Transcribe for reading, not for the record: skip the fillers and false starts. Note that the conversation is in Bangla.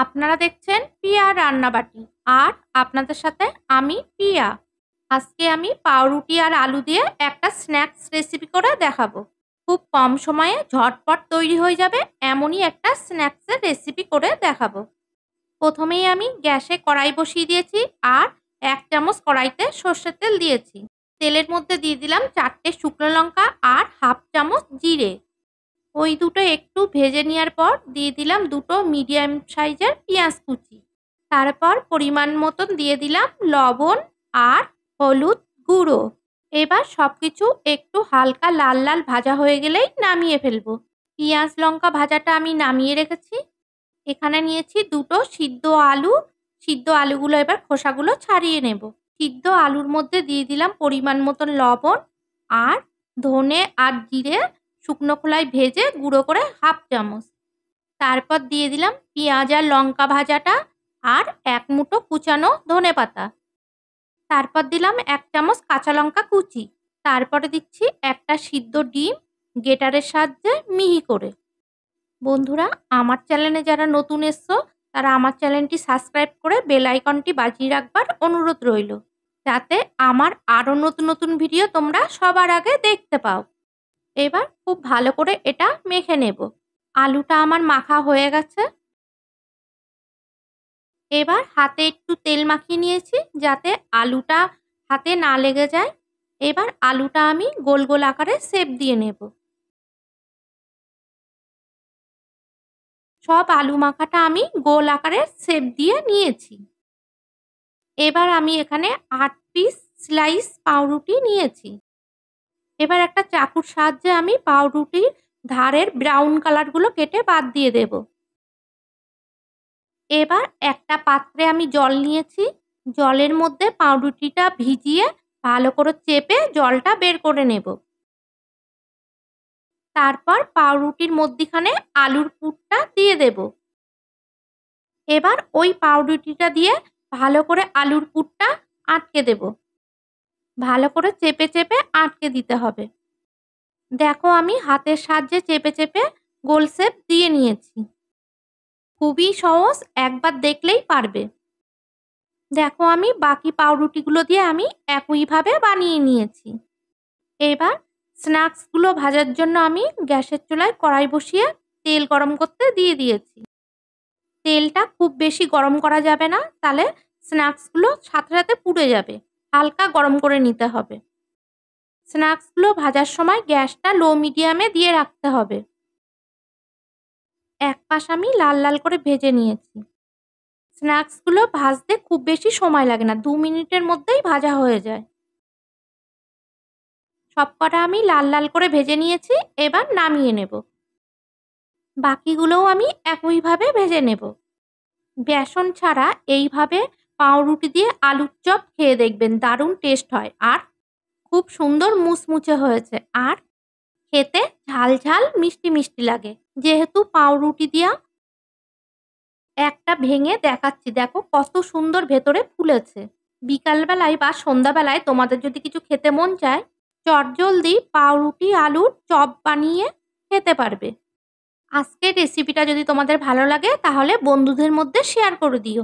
আপনারা দেখছেন পিয়া রান্নাবাটি আর আপনাদের সাথে আমি পিয়া। আজকে আমি পাউরুটি আর আলু দিয়ে একটা স্ন্যাক্স রেসিপি করে দেখাবো। খুব কম সময়ে ঝটপট তৈরি হয়ে যাবে এমনই একটা স্ন্যাক্সের রেসিপি করে দেখাবো। প্রথমেই আমি গ্যাসে কড়াই বসিয়ে দিয়েছি আর 1 চামচ কড়াইতে সর্ষের তেল দিয়েছি। তেলের মধ্যে দিয়ে দিলাম 4টে শুকনো লঙ্কা আর হাফ চামচ জিরে। ওই দুটো একটু ভেজে নেওয়ার পর দিয়ে দিলাম দুটো মিডিয়াম সাইজের পেঁয়াজ কুচি। তারপর পরিমাণ মতন দিয়ে দিলাম লবণ আর হলুদ গুঁড়ো। এবার সবকিছু একটু হালকা লাল লাল ভাজা হয়ে গেলেই নামিয়ে ফেলবো। পেঁয়াজ লঙ্কা ভাজাটা আমি নামিয়ে রেখেছি। এখানে নিয়েছি দুটো সিদ্ধ আলু। সিদ্ধ আলুগুলো এবার খোসাগুলো ছাড়িয়ে নেব। সিদ্ধ আলুর মধ্যে দিয়ে দিলাম পরিমাণ মতন লবণ আর ধনে আর জিরে শুকনো খোলায় ভেজে গুঁড়ো করে হাফ চামচ। তারপর দিয়ে দিলাম পেঁয়াজ আর লঙ্কা ভাজাটা আর 1 মুঠো কুচানো ধনেপাতা। তারপর দিলাম 1 চামচ কাঁচা লঙ্কা কুচি। তারপরে দিচ্ছি একটা সিদ্ধ ডিম গ্রেটারের সাহায্যে মিহি করে। বন্ধুরা, আমার চ্যানেলে যারা নতুন এসছো তারা আমার চ্যানেলটি সাবস্ক্রাইব করে বেল আইকনটি বাজিয়ে রাখবার অনুরোধ রইল, যাতে আমার আরও নতুন নতুন ভিডিও তোমরা সবার আগে দেখতে পাও। এবার খুব ভালো করে এটা মেখে নেব। আলুটা আমার মাখা হয়ে গেছে। এবার হাতে একটু তেল মাখিয়ে নিয়েছি যাতে আলুটা হাতে না লেগে যায়। এবার আলুটা আমি গোল গোল আকারে শেপ দিয়ে নেব। সব আলু মাখাটা আমি গোল আকারে শেপ দিয়ে নিয়েছি। এবার আমি এখানে 8 পিস স্লাইস পাউরুটি নিয়েছি। এবার একটা চাকুর সাহায্যে আমি পাউরুটির ধারের ব্রাউন কালারগুলো কেটে বাদ দিয়ে দেব। এবার একটা পাত্রে আমি জল নিয়েছি। জলের মধ্যে পাউরুটিটা ভিজিয়ে ভালো করে চেপে জলটা বের করে নেব। তারপর পাউরুটির মধ্যিখানে আলুর পুরটা দিয়ে দেব। এবার ওই পাউরুটিটা দিয়ে ভালো করে আলুর পুরটা আটকে দেব। ভালো করে চেপে চেপে আটকে দিতে হবে। দেখো, আমি হাতের সাহায্যে চেপে চেপে গোল শেপ দিয়ে নিয়েছি। খুবই সহজ, একবার দেখলেই পারবে। দেখো, আমি বাকি পাউরুটিগুলো দিয়ে আমি একইভাবে বানিয়ে নিয়েছি। এবার স্ন্যাক্সগুলো ভাজার জন্য আমি গ্যাসের চুলায় কড়াই বসিয়ে তেল গরম করতে দিয়ে দিয়েছি। তেলটা খুব বেশি গরম করা যাবে না, তাহলে স্ন্যাক্সগুলো সাথে সাথে পুড়ে যাবে। হালকা গরম করে নিতে হবে। স্ন্যাক্সগুলো ভাজার সময় গ্যাসটা লো মিডিয়ামে দিয়ে রাখতে হবে। এক পাশ আমি লাল লাল করে ভেজে নিয়েছি। স্ন্যাক্সগুলো ভাজতে খুব বেশি সময় লাগে না, 2 মিনিটের মধ্যেই ভাজা হয়ে যায়। সবকটা আমি লাল লাল করে ভেজে নিয়েছি। এবার নামিয়ে নেব। বাকিগুলোও আমি একইভাবে ভেজে নেব। বেসন ছাড়া এইভাবে পাউরুটি দিয়ে আলুর চপ খেয়ে দেখবেন, দারুণ টেস্ট হয় আর খুব সুন্দর মুচমুচে হয়েছে। আর খেতে ঝাল ঝাল মিষ্টি মিষ্টি লাগে। যেহেতু পাউরুটি দিয়া একটা ভেঙে দেখাচ্ছি, দেখো কত সুন্দর ভেতরে ফুলেছে। বিকালবেলায় বা সন্ধ্যাবেলায় তোমাদের যদি কিছু খেতে মন চায়, চটজলদি পাউরুটি আলুর চপ বানিয়ে খেতে পারবে। আজকের রেসিপিটা যদি তোমাদের ভালো লাগে তাহলে বন্ধুদের মধ্যে শেয়ার করে দিও।